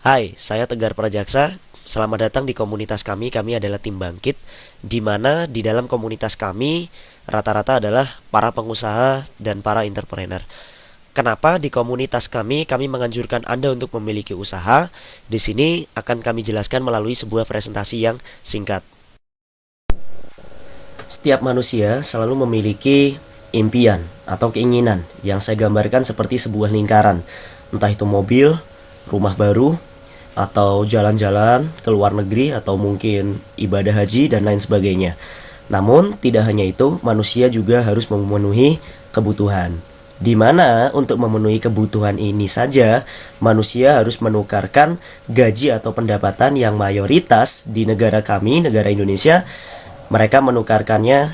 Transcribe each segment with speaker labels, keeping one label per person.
Speaker 1: Hai, saya Tegar Prajaksa. Selamat datang di komunitas kami. Kami adalah tim bangkit, di mana di dalam komunitas kami rata-rata adalah para pengusaha dan para entrepreneur. Kenapa di komunitas kami menganjurkan Anda untuk memiliki usaha? Di sini akan kami jelaskan melalui sebuah presentasi yang singkat. Setiap manusia selalu memiliki impian atau keinginan yang saya gambarkan seperti sebuah lingkaran. Entah itu mobil, rumah baru, atau jalan-jalan ke luar negeri, atau mungkin ibadah haji dan lain sebagainya. Namun tidak hanya itu, manusia juga harus memenuhi kebutuhan. Di mana untuk memenuhi kebutuhan ini saja, manusia harus menukarkan gaji atau pendapatan yang mayoritas di negara kami, negara Indonesia, mereka menukarkannya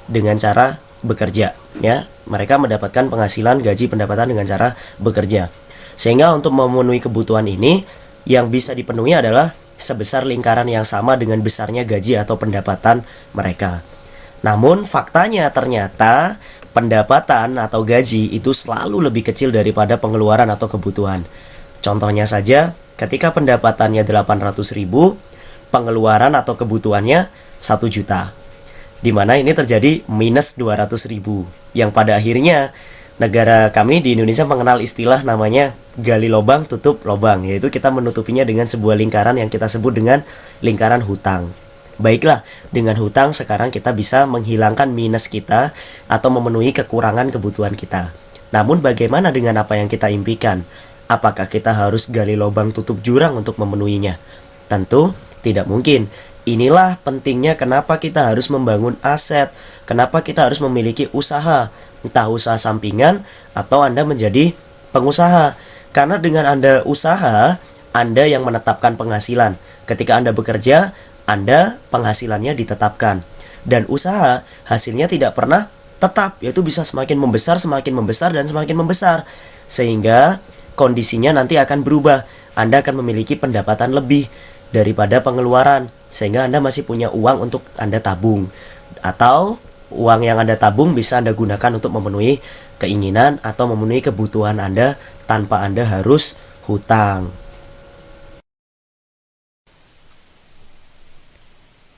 Speaker 1: dengan cara bekerja, ya. Mereka mendapatkan penghasilan gaji pendapatan dengan cara bekerja. Sehingga untuk memenuhi kebutuhan ini, yang bisa dipenuhi adalah sebesar lingkaran yang sama dengan besarnya gaji atau pendapatan mereka. Namun faktanya ternyata pendapatan atau gaji itu selalu lebih kecil daripada pengeluaran atau kebutuhan. Contohnya saja, ketika pendapatannya 800.000, pengeluaran atau kebutuhannya 1 juta. Di mana ini terjadi minus 200.000. Yang pada akhirnya negara kami di Indonesia mengenal istilah namanya gali lubang tutup lubang, yaitu kita menutupinya dengan sebuah lingkaran yang kita sebut dengan lingkaran hutang. Baiklah, dengan hutang sekarang kita bisa menghilangkan minus kita atau memenuhi kekurangan kebutuhan kita. Namun bagaimana dengan apa yang kita impikan? Apakah kita harus gali lubang tutup jurang untuk memenuhinya? Tentu tidak mungkin. Inilah pentingnya kenapa kita harus membangun aset, kenapa kita harus memiliki usaha, entah usaha sampingan atau Anda menjadi pengusaha. Karena dengan Anda usaha, Anda yang menetapkan penghasilan. Ketika Anda bekerja, Anda penghasilannya ditetapkan. Dan usaha hasilnya tidak pernah tetap, yaitu bisa semakin membesar, dan semakin membesar. Sehingga kondisinya nanti akan berubah. Anda akan memiliki pendapatan lebih daripada pengeluaran, sehingga Anda masih punya uang untuk Anda tabung, atau uang yang Anda tabung bisa Anda gunakan untuk memenuhi keinginan atau memenuhi kebutuhan Anda tanpa Anda harus hutang.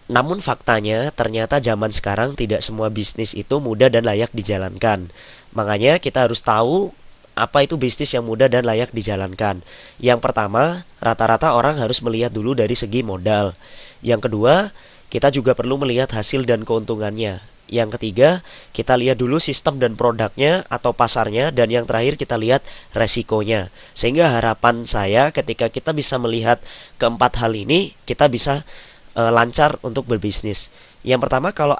Speaker 1: Namun faktanya ternyata zaman sekarang tidak semua bisnis itu mudah dan layak dijalankan. Makanya kita harus tahu apa itu bisnis yang mudah dan layak dijalankan. Yang pertama, rata-rata orang harus melihat dulu dari segi modal. Yang kedua, kita juga perlu melihat hasil dan keuntungannya. Yang ketiga, kita lihat dulu sistem dan produknya atau pasarnya. Dan yang terakhir, kita lihat resikonya. Sehingga harapan saya ketika kita bisa melihat keempat hal ini, kita bisa lancar untuk berbisnis. Yang pertama, kalau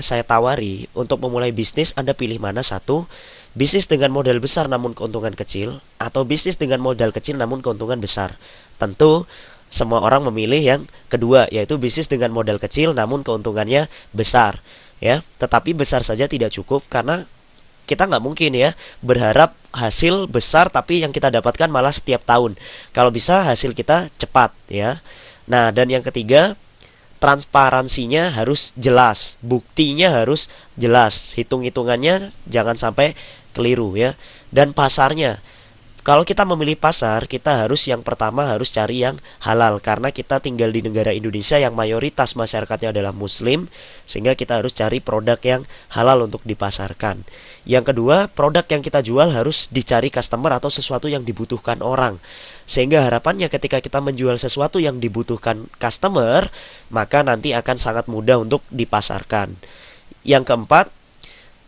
Speaker 1: saya tawari untuk memulai bisnis, Anda pilih mana satu? Bisnis dengan modal besar namun keuntungan kecil, atau bisnis dengan modal kecil namun keuntungan besar. Tentu semua orang memilih yang kedua, yaitu bisnis dengan modal kecil namun keuntungannya besar, ya. Tetapi besar saja tidak cukup, karena kita nggak mungkin ya berharap hasil besar tapi yang kita dapatkan malah setiap tahun. Kalau bisa hasil kita cepat, ya. Nah, dan yang ketiga, transparansinya harus jelas, buktinya harus jelas, hitung-hitungannya jangan sampai keliru, ya. Dan pasarnya, kalau kita memilih pasar, kita harus yang pertama harus cari yang halal, karena kita tinggal di negara Indonesia yang mayoritas masyarakatnya adalah muslim, sehingga kita harus cari produk yang halal untuk dipasarkan. Yang kedua, produk yang kita jual harus dicari customer atau sesuatu yang dibutuhkan orang. Sehingga harapannya ketika kita menjual sesuatu yang dibutuhkan customer, maka nanti akan sangat mudah untuk dipasarkan. Yang keempat,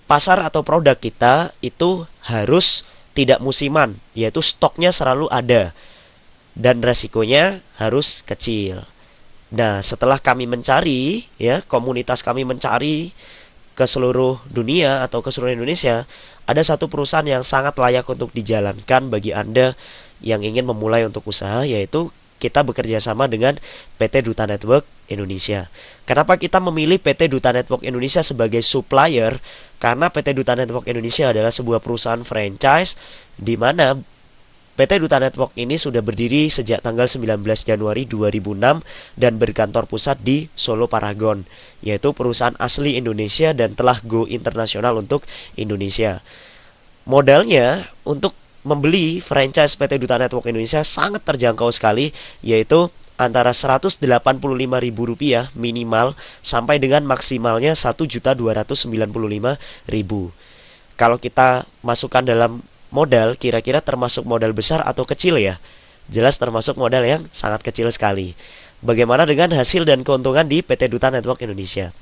Speaker 1: pasar atau produk kita itu harus tidak musiman, yaitu stoknya selalu ada dan resikonya harus kecil. Nah, setelah kami mencari, ya, komunitas kami mencari ke seluruh dunia atau ke seluruh Indonesia, ada satu perusahaan yang sangat layak untuk dijalankan bagi Anda yang ingin memulai untuk usaha, yaitu kita bekerja sama dengan PT Duta Network Indonesia. Kenapa kita memilih PT Duta Network Indonesia sebagai supplier? Karena PT Duta Network Indonesia adalah sebuah perusahaan franchise di mana PT Duta Network ini sudah berdiri sejak tanggal 19 Januari 2006 dan berkantor pusat di Solo Paragon, yaitu perusahaan asli Indonesia dan telah go internasional untuk Indonesia. Modalnya untuk membeli franchise PT Duta Network Indonesia sangat terjangkau sekali, yaitu antara Rp185.000 minimal sampai dengan maksimalnya Rp1.295.000. Kalau kita masukkan dalam modal, kira-kira termasuk modal besar atau kecil ya? Jelas termasuk modal yang sangat kecil sekali. Bagaimana dengan hasil dan keuntungan di PT Duta Network Indonesia?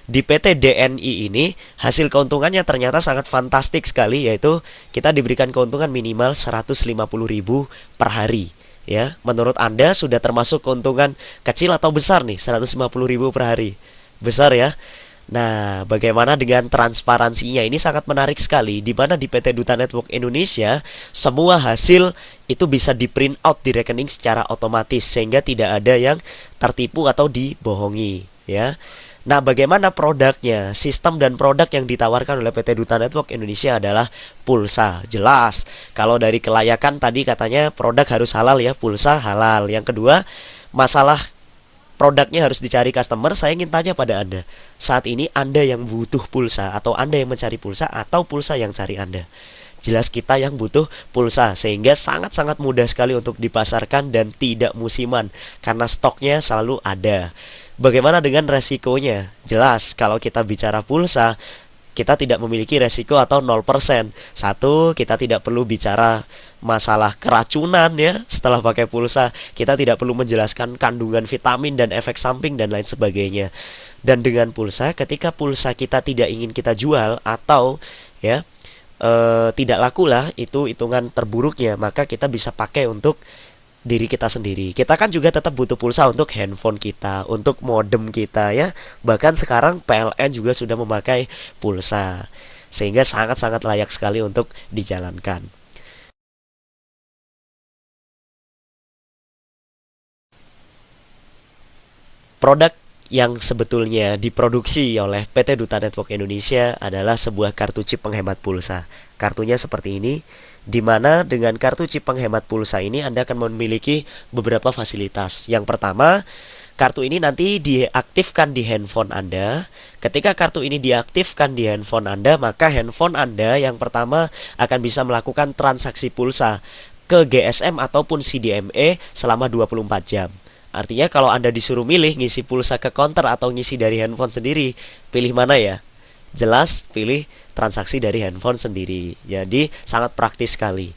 Speaker 1: Di PT DNI ini hasil keuntungannya ternyata sangat fantastik sekali, yaitu kita diberikan keuntungan minimal 150.000 per hari. Ya, menurut Anda sudah termasuk keuntungan kecil atau besar nih 150.000 per hari? Besar ya. Nah, bagaimana dengan transparansinya? Ini sangat menarik sekali, di mana di PT Duta Network Indonesia semua hasil itu bisa di print out di rekening secara otomatis, sehingga tidak ada yang tertipu atau dibohongi ya. Nah, bagaimana produknya? Sistem dan produk yang ditawarkan oleh PT Duta Network Indonesia adalah pulsa. Jelas, kalau dari kelayakan tadi katanya produk harus halal ya, pulsa halal. Yang kedua, masalah produknya harus dicari customer. Saya ingin tanya pada Anda, saat ini Anda yang butuh pulsa, atau Anda yang mencari pulsa, atau pulsa yang cari Anda? Jelas kita yang butuh pulsa, sehingga sangat-sangat mudah sekali untuk dipasarkan dan tidak musiman, karena stoknya selalu ada. Bagaimana dengan resikonya? Jelas, kalau kita bicara pulsa, kita tidak memiliki resiko atau 0%. Satu, kita tidak perlu bicara masalah keracunan ya setelah pakai pulsa. Kita tidak perlu menjelaskan kandungan vitamin dan efek samping dan lain sebagainya. Dan dengan pulsa, ketika pulsa kita tidak ingin kita jual atau ya tidak laku lah, itu hitungan terburuknya, maka kita bisa pakai untuk diri kita sendiri. Kita kan juga tetap butuh pulsa untuk handphone kita, untuk modem kita ya. Bahkan sekarang PLN juga sudah memakai pulsa, sehingga sangat-sangat layak sekali untuk dijalankan. Produk yang sebetulnya diproduksi oleh PT Duta Network Indonesia adalah sebuah kartu chip penghemat pulsa. Kartunya seperti ini, di mana dengan kartu chip penghemat pulsa ini Anda akan memiliki beberapa fasilitas. Yang pertama, kartu ini nanti diaktifkan di handphone Anda. Ketika kartu ini diaktifkan di handphone Anda, maka handphone Anda yang pertama akan bisa melakukan transaksi pulsa ke GSM ataupun CDMA selama 24 jam. Artinya kalau Anda disuruh milih ngisi pulsa ke counter atau ngisi dari handphone sendiri, pilih mana ya? Jelas pilih transaksi dari handphone sendiri. Jadi sangat praktis sekali.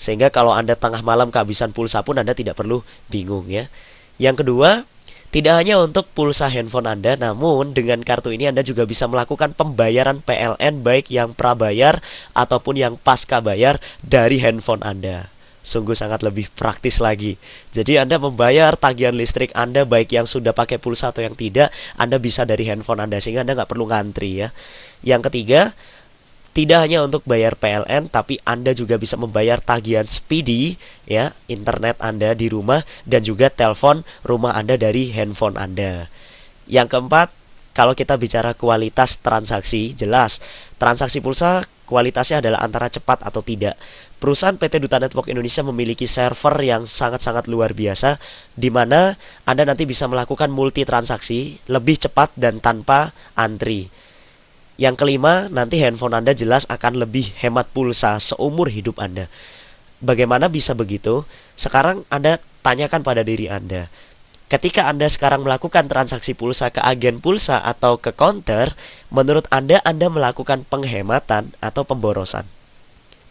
Speaker 1: Sehingga kalau Anda tengah malam kehabisan pulsa pun Anda tidak perlu bingung ya. Yang kedua, tidak hanya untuk pulsa handphone Anda, namun dengan kartu ini Anda juga bisa melakukan pembayaran PLN baik yang prabayar ataupun yang pasca bayar dari handphone Anda. Sungguh sangat lebih praktis lagi. Jadi Anda membayar tagihan listrik Anda baik yang sudah pakai pulsa atau yang tidak, Anda bisa dari handphone Anda, sehingga Anda nggak perlu ngantri ya. Yang ketiga, tidak hanya untuk bayar PLN, tapi Anda juga bisa membayar tagihan speedy ya, internet Anda di rumah dan juga telepon rumah Anda dari handphone Anda. Yang keempat, kalau kita bicara kualitas transaksi, jelas transaksi pulsa kualitasnya adalah antara cepat atau tidak. Perusahaan PT Duta Network Indonesia memiliki server yang sangat-sangat luar biasa, di mana Anda nanti bisa melakukan multi transaksi lebih cepat dan tanpa antri. Yang kelima, nanti handphone Anda jelas akan lebih hemat pulsa seumur hidup Anda. Bagaimana bisa begitu? Sekarang Anda tanyakan pada diri Anda. Ketika Anda sekarang melakukan transaksi pulsa ke agen pulsa atau ke counter, menurut Anda melakukan penghematan atau pemborosan?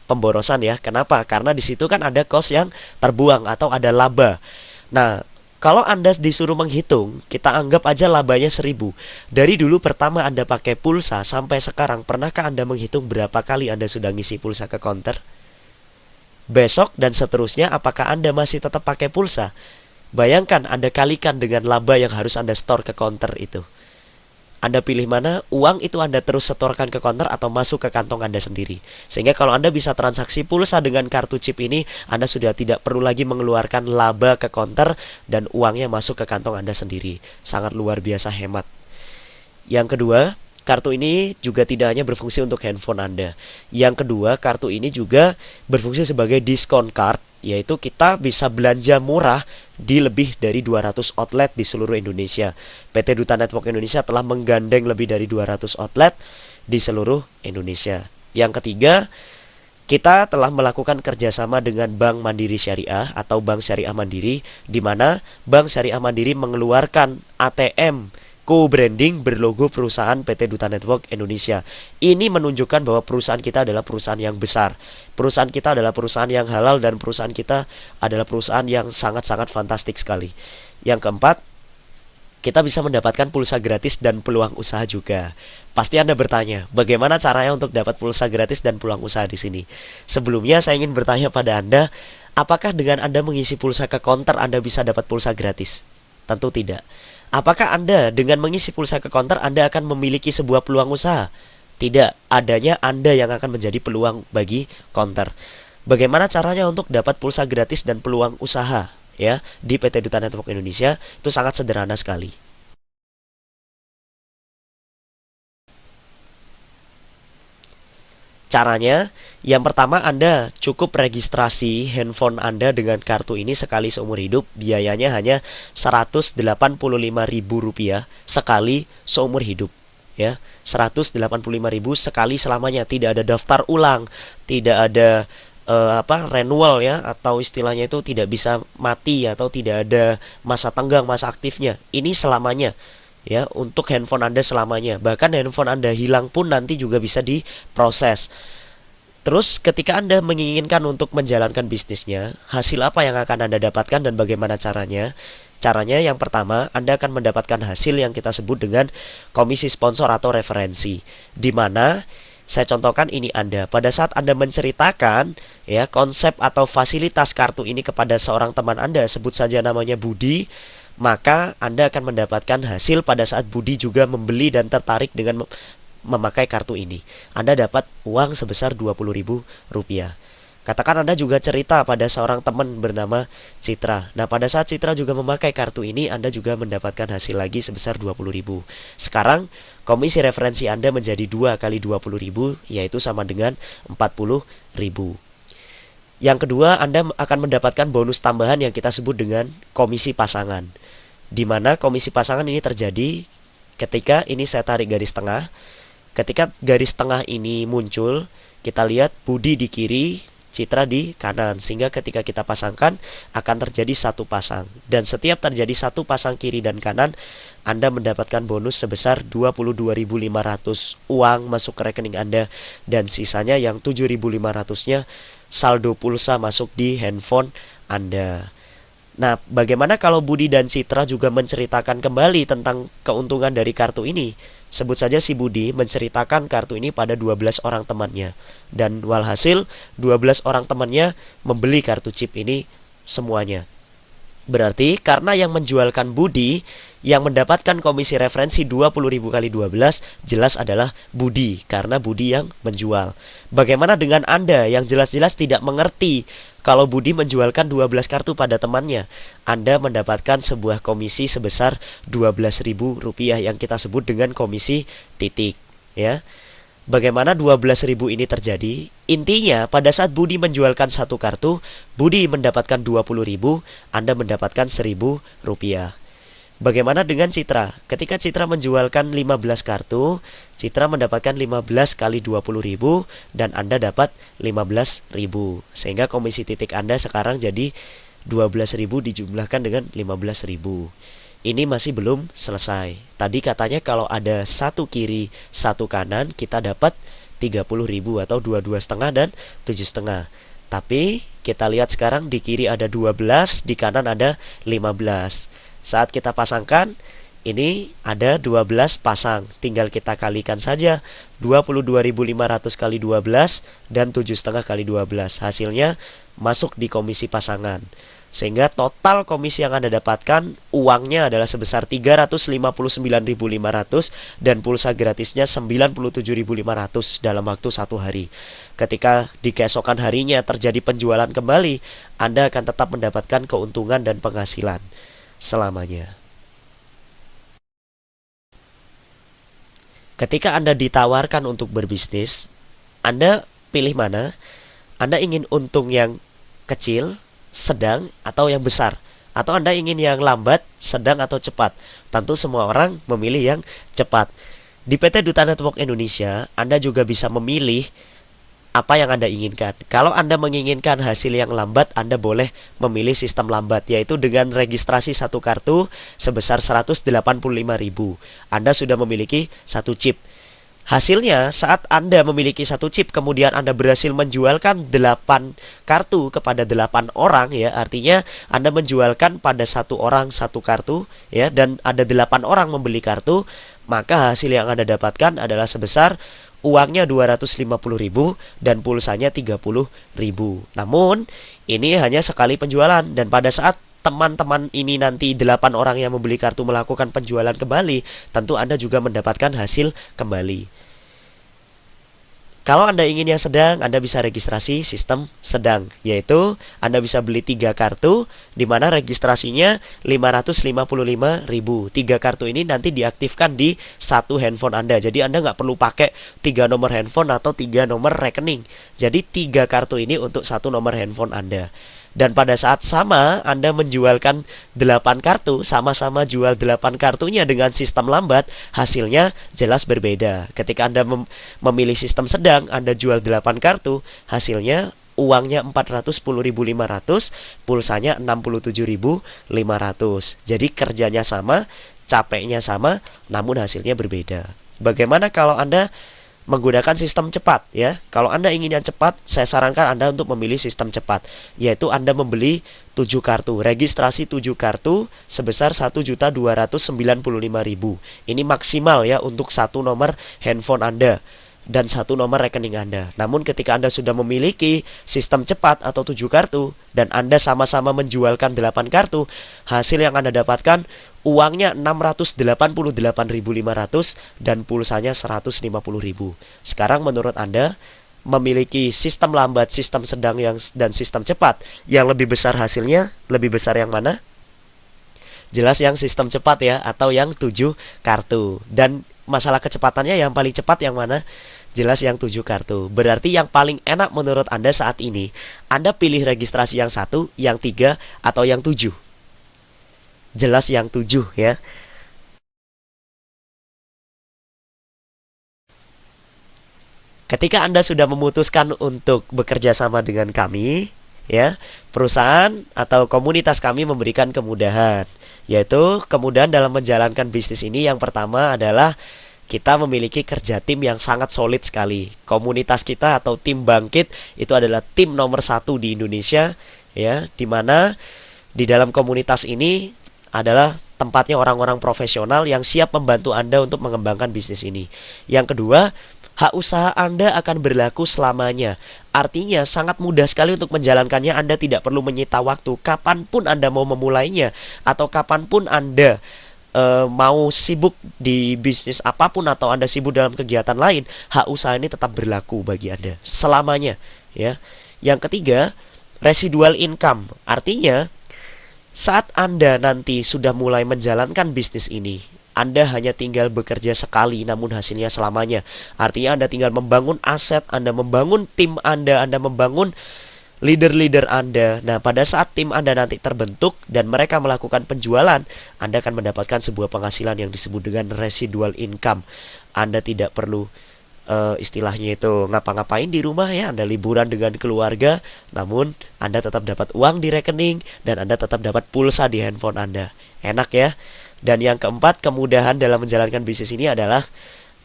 Speaker 1: Pemborosan ya. Kenapa? Karena di situ kan ada cost yang terbuang atau ada laba. Nah, kalau Anda disuruh menghitung, kita anggap aja labanya 1.000. Dari dulu pertama Anda pakai pulsa sampai sekarang, pernahkah Anda menghitung berapa kali Anda sudah ngisi pulsa ke counter? Besok dan seterusnya, apakah Anda masih tetap pakai pulsa? Bayangkan Anda kalikan dengan laba yang harus Anda store ke counter itu. Anda pilih mana? Uang itu Anda terus setorkan ke counter atau masuk ke kantong Anda sendiri. Sehingga kalau Anda bisa transaksi pulsa dengan kartu chip ini, Anda sudah tidak perlu lagi mengeluarkan laba ke counter dan uangnya masuk ke kantong Anda sendiri. Sangat luar biasa hemat. Yang kedua, kartu ini juga tidak hanya berfungsi untuk handphone Anda. Yang kedua, kartu ini juga berfungsi sebagai discount card, yaitu kita bisa belanja murah di lebih dari 200 outlet di seluruh Indonesia. PT Duta Network Indonesia telah menggandeng lebih dari 200 outlet di seluruh Indonesia. Yang ketiga, Kita telah melakukan kerjasama dengan Bank Mandiri Syariah atau Bank Syariah Mandiri, di mana Bank Syariah Mandiri mengeluarkan ATM co-branding berlogo perusahaan PT Duta Network Indonesia. Ini menunjukkan bahwa perusahaan kita adalah perusahaan yang besar. Perusahaan kita adalah perusahaan yang halal dan perusahaan kita adalah perusahaan yang sangat-sangat fantastik sekali. Yang keempat, kita bisa mendapatkan pulsa gratis dan peluang usaha juga. Pasti Anda bertanya, bagaimana caranya untuk dapat pulsa gratis dan peluang usaha di sini? Sebelumnya saya ingin bertanya pada Anda, apakah dengan Anda mengisi pulsa ke counter Anda bisa dapat pulsa gratis? Tentu tidak. Apakah Anda dengan mengisi pulsa ke counter Anda akan memiliki sebuah peluang usaha? Tidak, adanya Anda yang akan menjadi peluang bagi counter. Bagaimana caranya untuk dapat pulsa gratis dan peluang usaha ya di PT Duta Network Indonesia? Itu sangat sederhana sekali. Caranya, yang pertama Anda cukup registrasi handphone Anda dengan kartu ini sekali seumur hidup. Biayanya hanya Rp185.000 sekali seumur hidup. Ya, Rp185.000 sekali selamanya. Tidak ada daftar ulang, tidak ada renewal ya, atau istilahnya itu tidak bisa mati atau tidak ada masa tenggang, masa aktifnya. Ini selamanya. Ya, untuk handphone Anda selamanya. Bahkan handphone Anda hilang pun nanti juga bisa diproses. Terus ketika Anda menginginkan untuk menjalankan bisnisnya, hasil apa yang akan Anda dapatkan dan bagaimana caranya? Caranya yang pertama, Anda akan mendapatkan hasil yang kita sebut dengan komisi sponsor atau referensi. Di mana saya contohkan ini Anda, pada saat Anda menceritakan ya konsep atau fasilitas kartu ini kepada seorang teman Anda, sebut saja namanya Budi, maka Anda akan mendapatkan hasil pada saat Budi juga membeli dan tertarik dengan memakai kartu ini. Anda dapat uang sebesar Rp20.000. Katakan Anda juga cerita pada seorang teman bernama Citra. Nah, pada saat Citra juga memakai kartu ini, Anda juga mendapatkan hasil lagi sebesar Rp20.000. Sekarang, komisi referensi Anda menjadi 2 kali Rp20.000, yaitu sama dengan Rp40.000. Yang kedua, Anda akan mendapatkan bonus tambahan yang kita sebut dengan komisi pasangan. Di mana komisi pasangan ini terjadi ketika ini saya tarik garis tengah. Ketika garis tengah ini muncul, kita lihat Budi di kiri, Citra di kanan. Sehingga ketika kita pasangkan, akan terjadi satu pasang. Dan setiap terjadi satu pasang kiri dan kanan, Anda mendapatkan bonus sebesar Rp22.500 uang masuk ke rekening Anda. Dan sisanya yang Rp7.500-nya saldo pulsa masuk di handphone Anda. Nah, bagaimana kalau Budi dan Citra juga menceritakan kembali tentang keuntungan dari kartu ini? Sebut saja si Budi menceritakan kartu ini pada 12 orang temannya. Dan walhasil 12 orang temannya membeli kartu chip ini semuanya. Berarti karena yang menjualkan Budi, yang mendapatkan komisi referensi 20.000 kali 12 jelas adalah Budi, karena Budi yang menjual. Bagaimana dengan Anda yang jelas-jelas tidak mengerti kalau Budi menjualkan 12 kartu pada temannya? Anda mendapatkan sebuah komisi sebesar Rp12.000 yang kita sebut dengan komisi titik, ya. Bagaimana 12.000 ini terjadi? Intinya, pada saat Budi menjualkan satu kartu, Budi mendapatkan 20.000, Anda mendapatkan Rp1.000. Bagaimana dengan Citra? Ketika Citra menjualkan 15 kartu, Citra mendapatkan 15 kali 20.000 dan Anda dapat 15.000. Sehingga komisi titik Anda sekarang jadi 12.000 dijumlahkan dengan 15.000. Ini masih belum selesai. Tadi katanya kalau ada satu kiri, satu kanan, kita dapat 30.000 atau 22,5 dan 7,5. Tapi kita lihat sekarang di kiri ada 12, di kanan ada 15. Saat kita pasangkan, ini ada 12 pasang. Tinggal kita kalikan saja 22.500 kali 12 dan 7,5 kali 12. Hasilnya masuk di komisi pasangan. Sehingga total komisi yang Anda dapatkan uangnya adalah sebesar Rp359.500 dan pulsa gratisnya Rp97.500 dalam waktu 1 hari. Ketika di keesokan harinya terjadi penjualan kembali, Anda akan tetap mendapatkan keuntungan dan penghasilan selamanya. Ketika Anda ditawarkan untuk berbisnis, Anda pilih mana? Anda ingin untung yang kecil, sedang, atau yang besar? Atau Anda ingin yang lambat, sedang, atau cepat? Tentu semua orang memilih yang cepat. Di PT Duta Network Indonesia, Anda juga bisa memilih apa yang Anda inginkan. Kalau Anda menginginkan hasil yang lambat, Anda boleh memilih sistem lambat, yaitu dengan registrasi satu kartu sebesar 185.000. Anda sudah memiliki satu chip. Hasilnya, saat Anda memiliki satu chip, kemudian Anda berhasil menjualkan 8 kartu kepada 8 orang, ya, artinya Anda menjualkan pada satu orang satu kartu, ya, dan ada 8 orang membeli kartu, maka hasil yang Anda dapatkan adalah sebesar uangnya 250.000 dan pulsanya 30.000. Namun, ini hanya sekali penjualan, dan pada saat teman-teman ini nanti 8 orang yang membeli kartu melakukan penjualan kembali, tentu Anda juga mendapatkan hasil kembali. Kalau Anda ingin yang sedang, Anda bisa registrasi sistem sedang, yaitu Anda bisa beli 3 kartu, di mana registrasinya 555.000. 3 kartu ini nanti diaktifkan di satu handphone Anda. Jadi Anda nggak perlu pakai 3 nomor handphone atau 3 nomor rekening. Jadi 3 kartu ini untuk satu nomor handphone Anda. Dan pada saat sama Anda menjualkan 8 kartu, sama-sama jual 8 kartunya dengan sistem lambat, hasilnya jelas berbeda. Ketika Anda memilih sistem sedang, Anda jual 8 kartu, hasilnya uangnya 410.500, pulsanya 67.500. Jadi kerjanya sama, capeknya sama, namun hasilnya berbeda. Bagaimana kalau Anda menggunakan sistem cepat, ya? Kalau Anda ingin yang cepat, saya sarankan Anda untuk memilih sistem cepat, yaitu Anda membeli 7 kartu, registrasi 7 kartu sebesar 1.295.000. Ini maksimal, ya, untuk satu nomor handphone Anda dan satu nomor rekening Anda. Namun ketika Anda sudah memiliki sistem cepat atau 7 kartu dan Anda sama-sama menjualkan 8 kartu, hasil yang Anda dapatkan uangnya 688.500 dan pulsanya 150.000. Sekarang menurut Anda, memiliki sistem lambat, sistem sedang dan sistem cepat, yang lebih besar hasilnya, lebih besar yang mana? Jelas yang sistem cepat, ya, atau yang 7 kartu. Dan masalah kecepatannya yang paling cepat yang mana? Jelas yang 7 kartu. Berarti yang paling enak menurut Anda saat ini, Anda pilih registrasi yang 1, yang 3, atau yang 7. Jelas yang 7, ya. Ketika Anda sudah memutuskan untuk bekerja sama dengan kami, ya, perusahaan atau komunitas kami memberikan kemudahan, yaitu kemudahan dalam menjalankan bisnis ini. Yang pertama adalah kita memiliki kerja tim yang sangat solid sekali. Komunitas kita atau tim Bangkit itu adalah tim nomor 1 di Indonesia, ya, di mana di dalam komunitas ini adalah tempatnya orang-orang profesional yang siap membantu Anda untuk mengembangkan bisnis ini. Yang kedua, hak usaha Anda akan berlaku selamanya. Artinya sangat mudah sekali untuk menjalankannya. Anda tidak perlu menyita waktu. Kapanpun Anda mau memulainya, atau kapanpun Anda mau sibuk di bisnis apapun, atau Anda sibuk dalam kegiatan lain, hak usaha ini tetap berlaku bagi Anda selamanya, ya. Yang ketiga, residual income. Artinya saat Anda nanti sudah mulai menjalankan bisnis ini, Anda hanya tinggal bekerja sekali, namun hasilnya selamanya. Artinya Anda tinggal membangun aset, Anda membangun tim Anda membangun leader-leader Anda. Nah, pada saat tim Anda nanti terbentuk dan mereka melakukan penjualan, Anda akan mendapatkan sebuah penghasilan yang disebut dengan residual income. Anda tidak perlu istilahnya itu ngapa-ngapain di rumah, ya. Anda liburan dengan keluarga, namun Anda tetap dapat uang di rekening dan Anda tetap dapat pulsa di handphone Anda. Enak, ya. Dan yang keempat, kemudahan dalam menjalankan bisnis ini adalah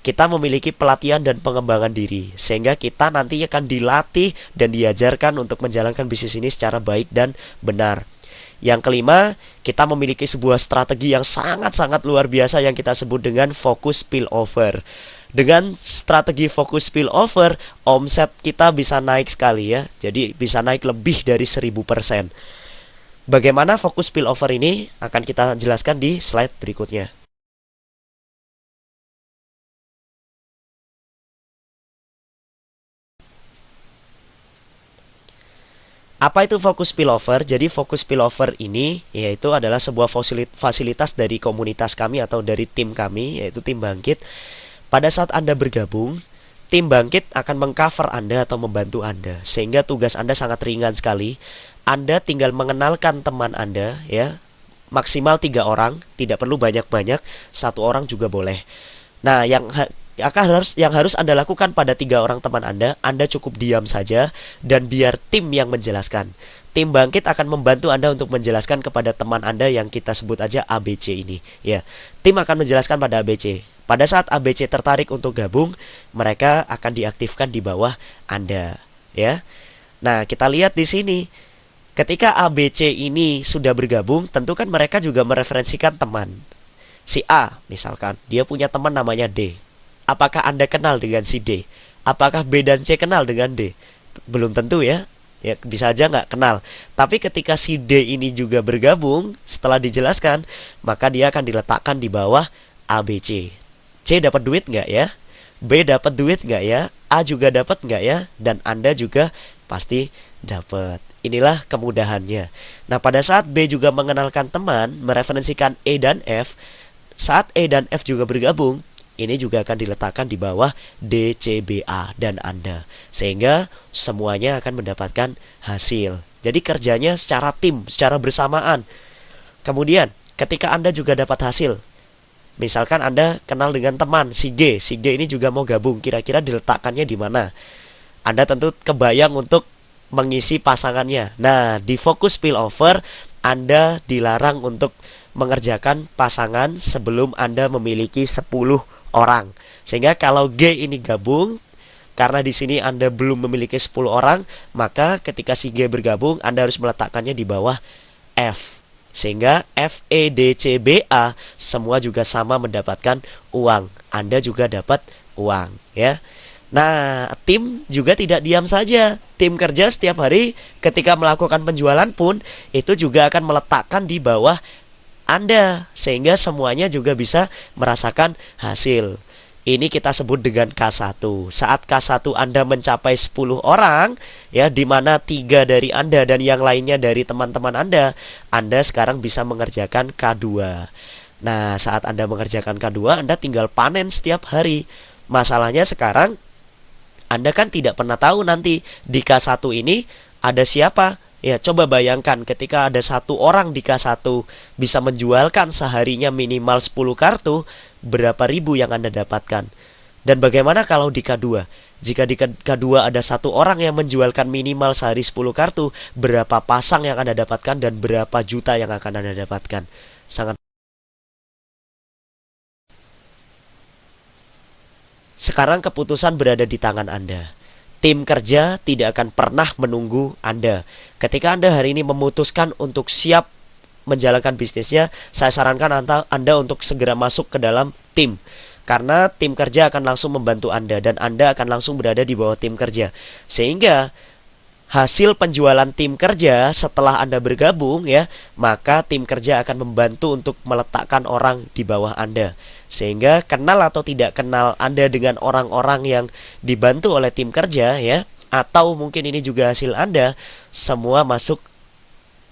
Speaker 1: kita memiliki pelatihan dan pengembangan diri, sehingga kita nanti akan dilatih dan diajarkan untuk menjalankan bisnis ini secara baik dan benar. Yang kelima, kita memiliki sebuah strategi yang sangat-sangat luar biasa yang kita sebut dengan focus spillover. Dengan strategi focus spillover, omset kita bisa naik sekali, ya. Jadi bisa naik lebih dari 1000%. Bagaimana focus spillover ini akan kita jelaskan di slide berikutnya. Apa itu focus spillover? Jadi focus spillover ini yaitu adalah sebuah fasilitas dari komunitas kami atau dari tim kami, yaitu tim Bangkit. Pada saat Anda bergabung, tim Bangkit akan mengcover Anda atau membantu Anda, sehingga tugas Anda sangat ringan sekali. Anda tinggal mengenalkan teman Anda, ya, maksimal 3 orang, tidak perlu banyak-banyak, 1 orang juga boleh. Nah, yang yang harus Anda lakukan pada 3 orang teman Anda cukup diam saja dan biar tim yang menjelaskan. Tim bangkit akan membantu Anda untuk menjelaskan kepada teman Anda yang kita sebut aja ABC ini. Ya, tim akan menjelaskan pada ABC. Pada saat ABC tertarik untuk gabung, mereka akan diaktifkan di bawah Anda. Ya, nah kita lihat di sini. Ketika ABC ini sudah bergabung, tentu kan mereka juga mereferensikan teman. Si A, misalkan, dia punya teman namanya D. Apakah Anda kenal dengan si D? Apakah B dan C kenal dengan D? Belum tentu ya. Ya, bisa aja nggak kenal. Tapi ketika si D ini juga bergabung, setelah dijelaskan, maka dia akan diletakkan di bawah ABC. C dapat duit nggak ya? B dapat duit nggak ya? A juga dapat nggak ya? Dan Anda juga pasti dapat. Inilah kemudahannya. Nah, pada saat B juga mengenalkan teman, mereferensikan E dan F, saat E dan F juga bergabung, ini juga akan diletakkan di bawah D, C, B, A dan Anda. Sehingga semuanya akan mendapatkan hasil. Jadi kerjanya secara tim, secara bersamaan. Kemudian, ketika Anda juga dapat hasil, misalkan Anda kenal dengan teman si G ini juga mau gabung, kira-kira diletakkannya di mana? Anda tentu kebayang untuk mengisi pasangannya. Nah, di fokus spillover, Anda dilarang untuk mengerjakan pasangan sebelum Anda memiliki 10 orang. Sehingga kalau G ini gabung, karena di sini Anda belum memiliki 10 orang, maka ketika si G bergabung, Anda harus meletakkannya di bawah F. Sehingga F, E, D, C, B, A semua juga sama mendapatkan uang. Anda juga dapat uang, ya. Nah, tim juga tidak diam saja. Tim kerja setiap hari ketika melakukan penjualan pun itu juga akan meletakkan di bawah Anda, sehingga semuanya juga bisa merasakan hasil. Ini kita sebut dengan K1. Saat K1 Anda mencapai 10 orang, ya, di mana 3 dari Anda dan yang lainnya dari teman-teman Anda sekarang bisa mengerjakan K2. Nah, saat Anda mengerjakan K2, Anda tinggal panen setiap hari. Masalahnya sekarang, Anda kan tidak pernah tahu nanti di K1 ini ada siapa. Ya, coba bayangkan ketika ada 1 orang di K1 bisa menjualkan seharinya minimal 10 kartu, berapa ribu yang Anda dapatkan. Dan bagaimana kalau di K2? Jika di K2 ada 1 orang yang menjualkan minimal sehari 10 kartu, berapa pasang yang Anda dapatkan dan berapa juta yang akan Anda dapatkan? Sangat. Sekarang keputusan berada di tangan Anda. Tim kerja tidak akan pernah menunggu Anda. Ketika Anda hari ini memutuskan untuk siap menjalankan bisnisnya, saya sarankan Anda untuk segera masuk ke dalam tim. Karena tim kerja akan langsung membantu Anda dan Anda akan langsung berada di bawah tim kerja. Sehingga hasil penjualan tim kerja setelah Anda bergabung, ya, maka tim kerja akan membantu untuk meletakkan orang di bawah Anda. Sehingga kenal atau tidak kenal Anda dengan orang-orang yang dibantu oleh tim kerja, ya, atau mungkin ini juga hasil Anda, semua masuk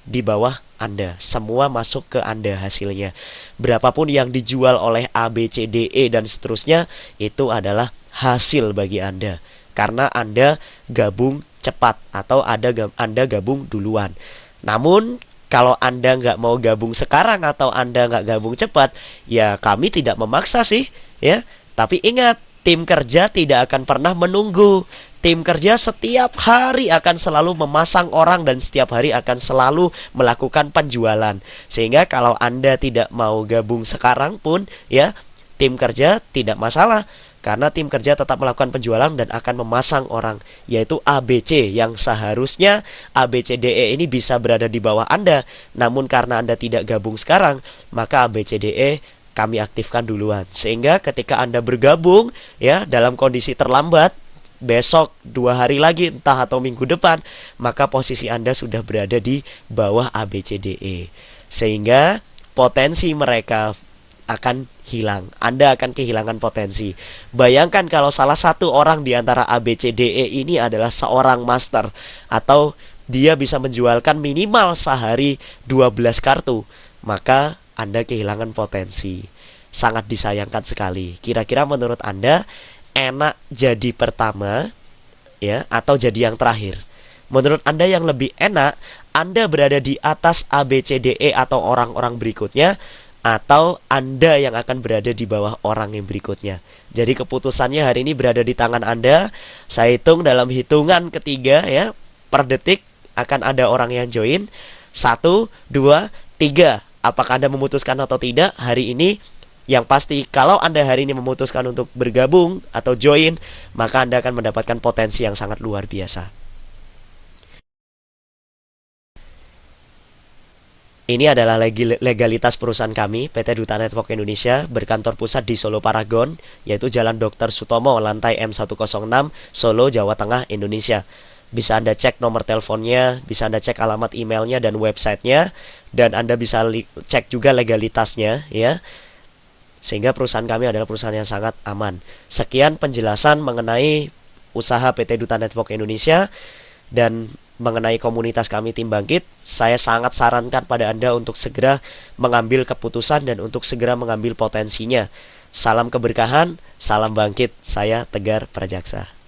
Speaker 1: di bawah Anda. Semua masuk ke Anda hasilnya. Berapapun yang dijual oleh A, B, C, D, E dan seterusnya, itu adalah hasil bagi Anda. Karena Anda gabung cepat atau Anda gabung duluan. Namun kalau Anda nggak mau gabung sekarang atau Anda nggak gabung cepat, ya kami tidak memaksa sih, ya. Tapi ingat, tim kerja tidak akan pernah menunggu. Tim kerja setiap hari akan selalu memasang orang dan setiap hari akan selalu melakukan penjualan. Sehingga kalau Anda tidak mau gabung sekarang pun, ya, tim kerja tidak masalah. Karena tim kerja tetap melakukan penjualan dan akan memasang orang, yaitu ABC, yang seharusnya ABCDE ini bisa berada di bawah Anda. Namun karena Anda tidak gabung sekarang, maka ABCDE kami aktifkan duluan. Sehingga ketika Anda bergabung, ya, dalam kondisi terlambat, besok, 2 hari lagi, entah atau minggu depan, maka posisi Anda sudah berada di bawah ABCDE. Sehingga potensi mereka akan hilang. Anda akan kehilangan potensi. Bayangkan kalau salah satu orang di antara ABCDE ini adalah seorang master, atau dia bisa menjualkan minimal sehari 12 kartu, maka Anda kehilangan potensi. Sangat disayangkan sekali. Kira-kira menurut Anda enak jadi pertama, ya, atau jadi yang terakhir? Menurut Anda yang lebih enak Anda berada di atas ABCDE atau orang-orang berikutnya, atau Anda yang akan berada di bawah orang yang berikutnya. Jadi keputusannya hari ini berada di tangan Anda. Saya hitung dalam hitungan ketiga ya, per detik akan ada orang yang join. 1, 2, 3. Apakah Anda memutuskan atau tidak hari ini? Yang pasti kalau Anda hari ini memutuskan untuk bergabung atau join, maka Anda akan mendapatkan potensi yang sangat luar biasa. Ini adalah legalitas perusahaan kami, PT Duta Network Indonesia, berkantor pusat di Solo Paragon, yaitu Jalan Dr. Sutomo, lantai M106, Solo, Jawa Tengah, Indonesia. Bisa Anda cek nomor teleponnya, bisa Anda cek alamat emailnya dan websitenya, dan Anda bisa cek juga legalitasnya, ya. Sehingga perusahaan kami adalah perusahaan yang sangat aman. Sekian penjelasan mengenai usaha PT Duta Network Indonesia dan mengenai komunitas kami Tim Bangkit. Saya sangat sarankan pada Anda untuk segera mengambil keputusan dan untuk segera mengambil potensinya. Salam keberkahan, salam bangkit. Saya Tegar Prajaksa.